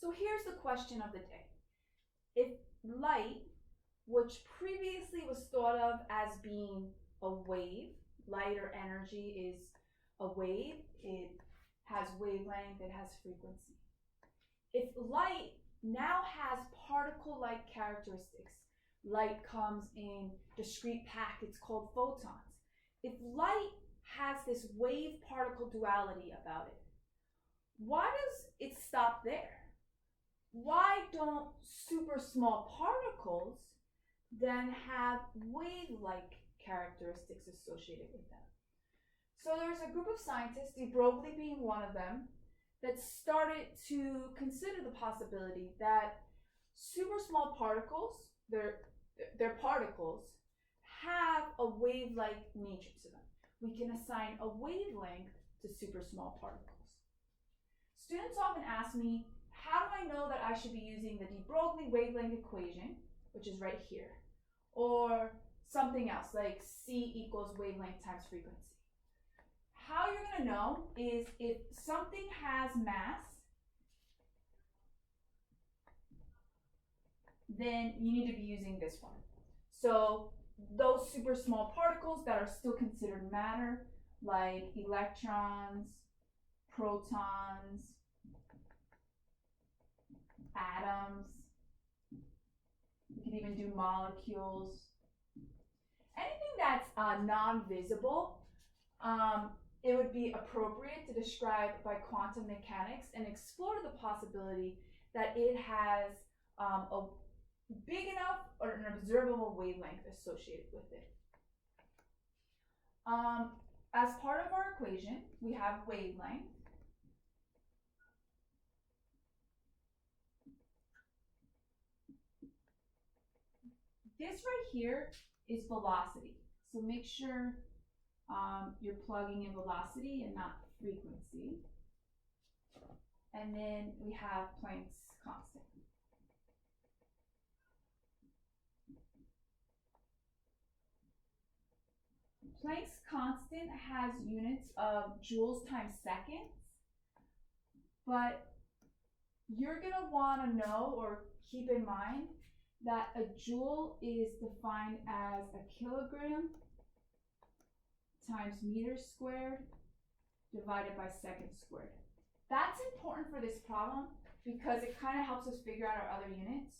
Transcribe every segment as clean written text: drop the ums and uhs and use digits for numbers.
So here's the question of the day. If light, which previously was thought of as being a wave, light or energy is a wave, it has wavelength, it has frequency. If light now has particle-like characteristics, light comes in discrete packets called photons. If light has this wave-particle duality about it, why does it stop there? Why don't super small particles then have wave-like characteristics associated with them? So there's a group of scientists, deBroglie being one of them, that started to consider the possibility that super small particles, they're particles, have a wave-like nature to them. We can assign a wavelength to super small particles. Students often ask me, how do I know that I should be using the deBroglie wavelength equation, which is right here, or something else like C equals wavelength times frequency? How you're going to know is if something has mass, then you need to be using this one. So those super small particles that are still considered matter, like electrons, protons, atoms, we can even do molecules. Anything that's non-visible, it would be appropriate to describe by quantum mechanics and explore the possibility that it has a big enough or an observable wavelength associated with it. As part of our equation, we have wavelength. This right here is velocity. So make sure you're plugging in velocity and not frequency. And then we have Planck's constant. Planck's constant has units of joules times seconds, but you're going to want to know or keep in mind that a joule is defined as a kilogram times meters squared divided by seconds squared. That's important for this problem because it kind of helps us figure out our other units.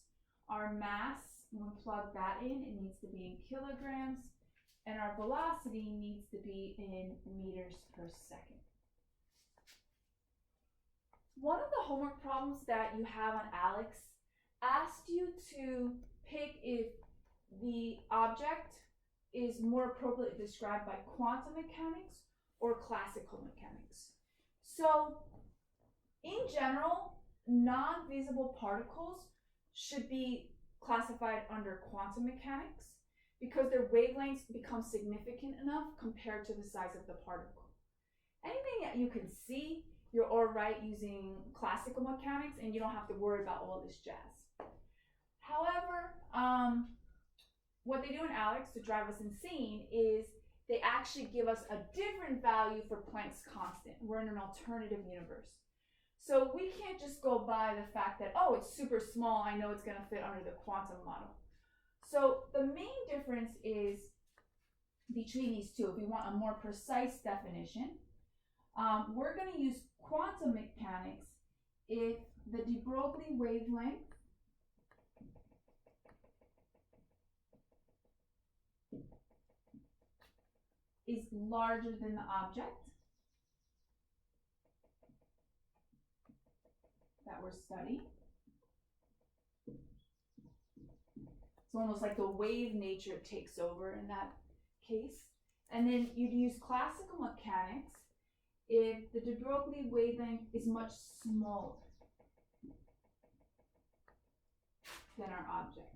Our mass, when we plug that in, it needs to be in kilograms, and our velocity needs to be in meters per second. One of the homework problems that you have on ALEX asked you to pick if the object is more appropriately described by quantum mechanics or classical mechanics. So, in general, non-visible particles should be classified under quantum mechanics because their wavelengths become significant enough compared to the size of the particle. Anything that you can see, you're all right using classical mechanics and you don't have to worry about all this jazz. However, what they do in ALEX to drive us insane is they actually give us a different value for Planck's constant. We're in an alternative universe. So we can't just go by the fact that, oh, it's super small, I know it's going to fit under the quantum model. So the main difference is between these two. If we want a more precise definition, we're going to use quantum mechanics if the deBroglie wavelength is larger than the object that we're studying. It's almost like the wave nature takes over in that case. And then you'd use classical mechanics if the deBroglie wavelength is much smaller than our object.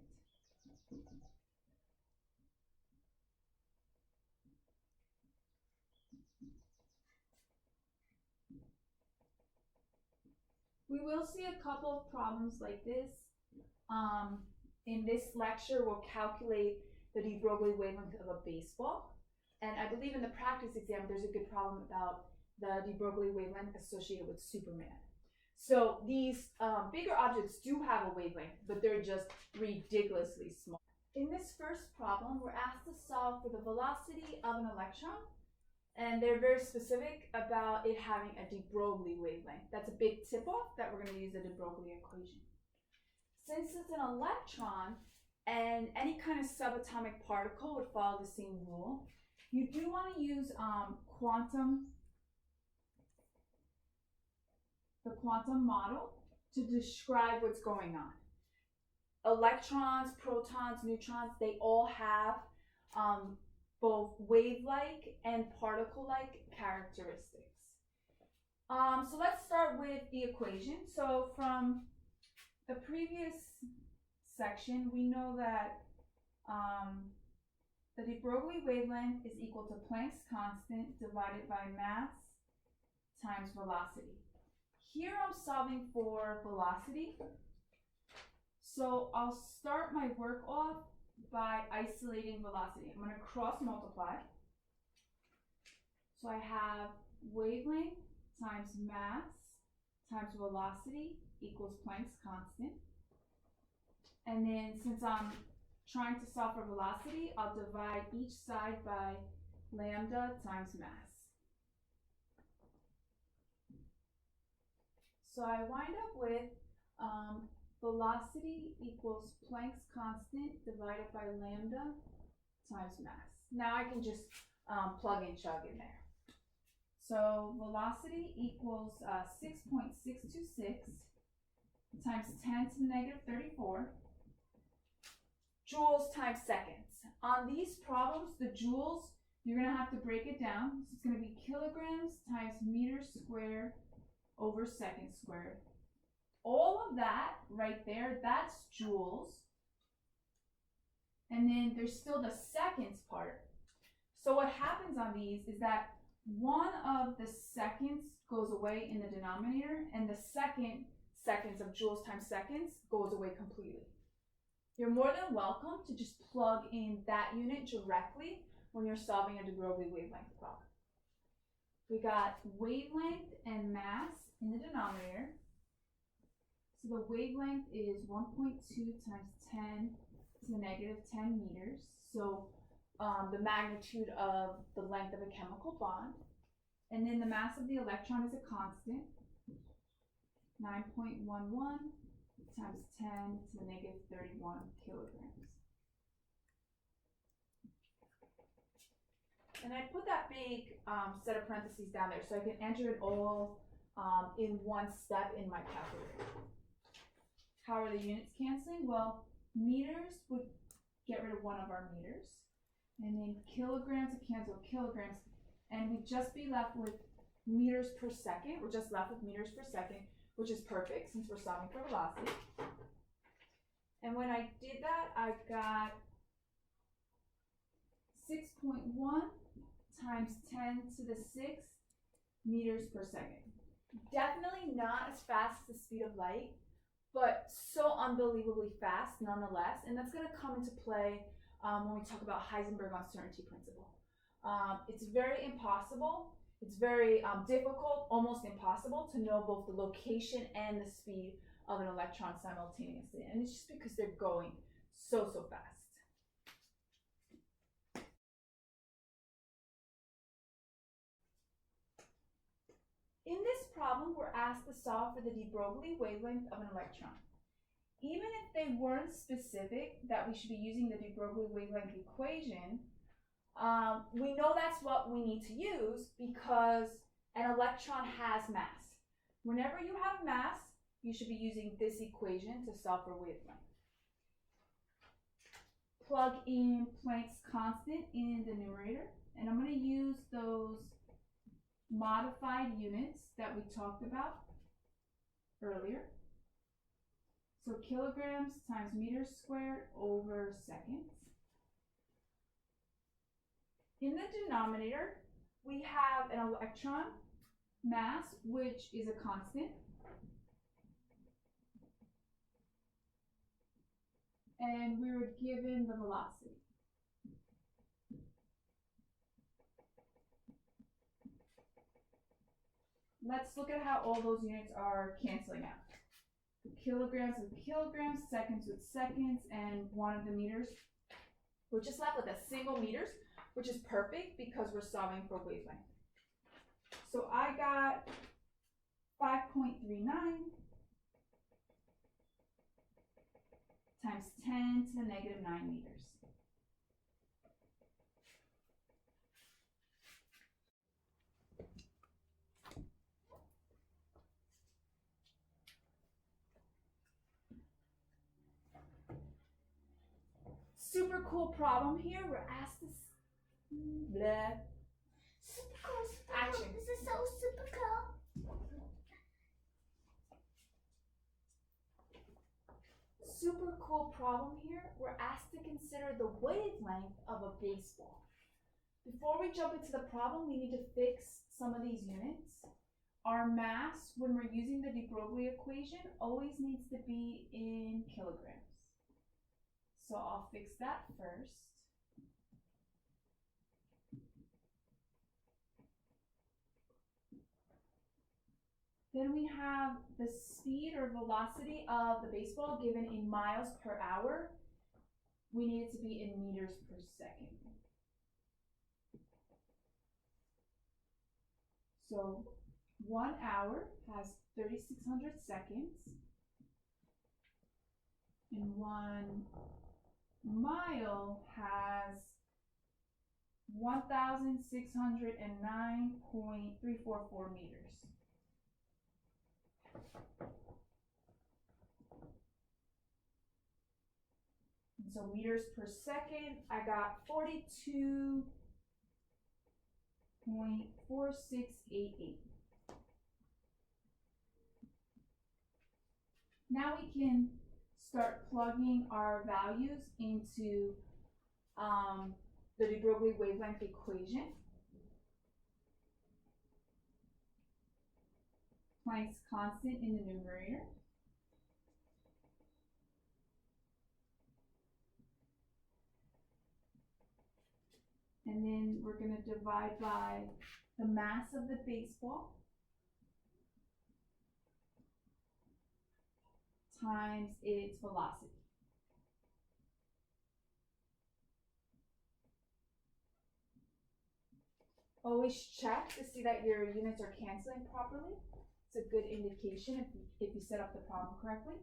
We will see a couple of problems like this. In this lecture, we'll calculate the deBroglie wavelength of a baseball. And I believe in the practice exam, there's a good problem about the deBroglie wavelength associated with Superman. So these bigger objects do have a wavelength, but they're just ridiculously small. In this first problem, we're asked to solve for the velocity of an electron, and they're very specific about it having a de Broglie wavelength. That's a big tip-off that we're going to use the de Broglie equation. Since it's an electron, and any kind of subatomic particle would follow the same rule, you do want to use the quantum model to describe what's going on. Electrons, protons, neutrons, they all have both wave-like and particle-like characteristics. So let's start with the equation. So from the previous section, we know that the de Broglie wavelength is equal to Planck's constant divided by mass times velocity. Here I'm solving for velocity. So I'll start my work off by isolating velocity. I'm going to cross multiply. So I have wavelength times mass times velocity equals Planck's constant. And then since I'm trying to solve for velocity, I'll divide each side by lambda times mass. So I wind up with velocity equals Planck's constant divided by lambda times mass. Now I can just plug and chug in there. So velocity equals 6.626 times 10 to the negative 34 joules times seconds. On these problems, the joules, you're going to have to break it down. So it's going to be kilograms times meters squared over seconds squared. All of that right there, that's joules. And then there's still the seconds part. So what happens on these is that one of the seconds goes away in the denominator, and the seconds of joules times seconds goes away completely. You're more than welcome to just plug in that unit directly when you're solving a de Broglie wavelength problem. We got wavelength and mass in the denominator. So the wavelength is 1.2 times 10 to the negative 10 meters. So the magnitude of the length of a chemical bond. And then the mass of the electron is a constant, 9.11 times 10 to the negative 31 kilograms. And I put that big set of parentheses down there so I can enter it all in one step in my calculator. How are the units canceling? Well, meters would get rid of one of our meters. And then kilograms would cancel kilograms. And we'd just be left with meters per second. We're just left with meters per second, which is perfect since we're solving for velocity. And when I did that, I got 6.1 times 10 to the 6th meters per second. Definitely not as fast as the speed of light, but so unbelievably fast nonetheless. And that's going to come into play when we talk about Heisenberg uncertainty principle. It's very impossible. It's very difficult, almost impossible, to know both the location and the speed of an electron simultaneously. And it's just because they're going so fast. In this problem, we're asked to solve for the de Broglie wavelength of an electron. Even if they weren't specific that we should be using the de Broglie wavelength equation, we know that's what we need to use because an electron has mass. Whenever you have mass, you should be using this equation to solve for wavelength. Plug in Planck's constant in the numerator, and I'm going to use those modified units that we talked about earlier. So kilograms times meters squared over seconds. In the denominator, we have an electron mass, which is a constant. And we were given the velocity. let's look at how all those units are canceling out. Kilograms with kilograms, seconds with seconds, and one of the meters. We're just left with a single meters, which is perfect because we're solving for wavelength. So I got 5.39 times 10 to the negative 9 meters. Super cool problem here. We're asked this. Blah. Super cool, super Action. cool. This is so super cool. Super cool problem here. We're asked to consider the wavelength of a baseball. Before we jump into the problem, we need to fix some of these units. Our mass, when we're using the deBroglie equation, always needs to be in kilograms. So I'll fix that first. Then we have the speed or velocity of the baseball given in miles per hour. We need it to be in meters per second. So 1 hour has 3,600 seconds, and 1 mile has 1,609.344 meters. And so meters per second, I got 42.4688. Now we can start plugging our values into the deBroglie wavelength equation. Planck's constant in the numerator. And then we're going to divide by the mass of the baseball times its velocity. Always check to see that your units are canceling properly. It's a good indication if you set up the problem correctly.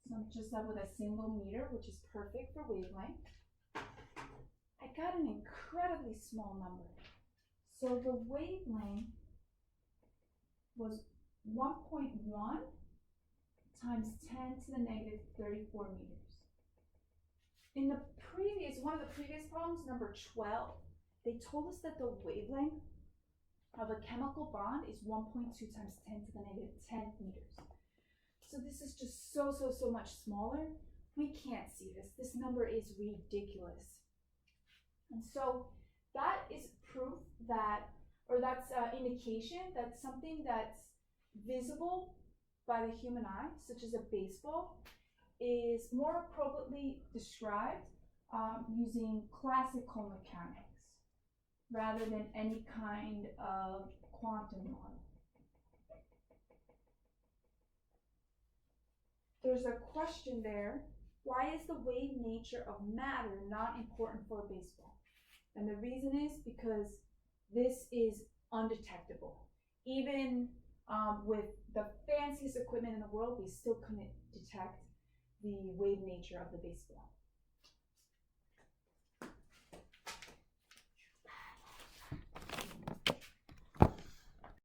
So I'm just left with a single meter, which is perfect for wavelength. I got an incredibly small number. So the wavelength was 1.1 times 10 to the negative 34 meters. In the one of the previous problems, number 12, they told us that the wavelength of a chemical bond is 1.2 times 10 to the negative 10 meters. So this is just so much smaller. We can't see this. This number is ridiculous. And so that is proof that, or that's indication that something that's visible by the human eye, such as a baseball, is more appropriately described using classical mechanics rather than any kind of quantum model. There's a question there. Why is the wave nature of matter not important for a baseball? And the reason is because this is undetectable. Even with the fanciest equipment in the world, we still couldn't detect the wave nature of the baseball.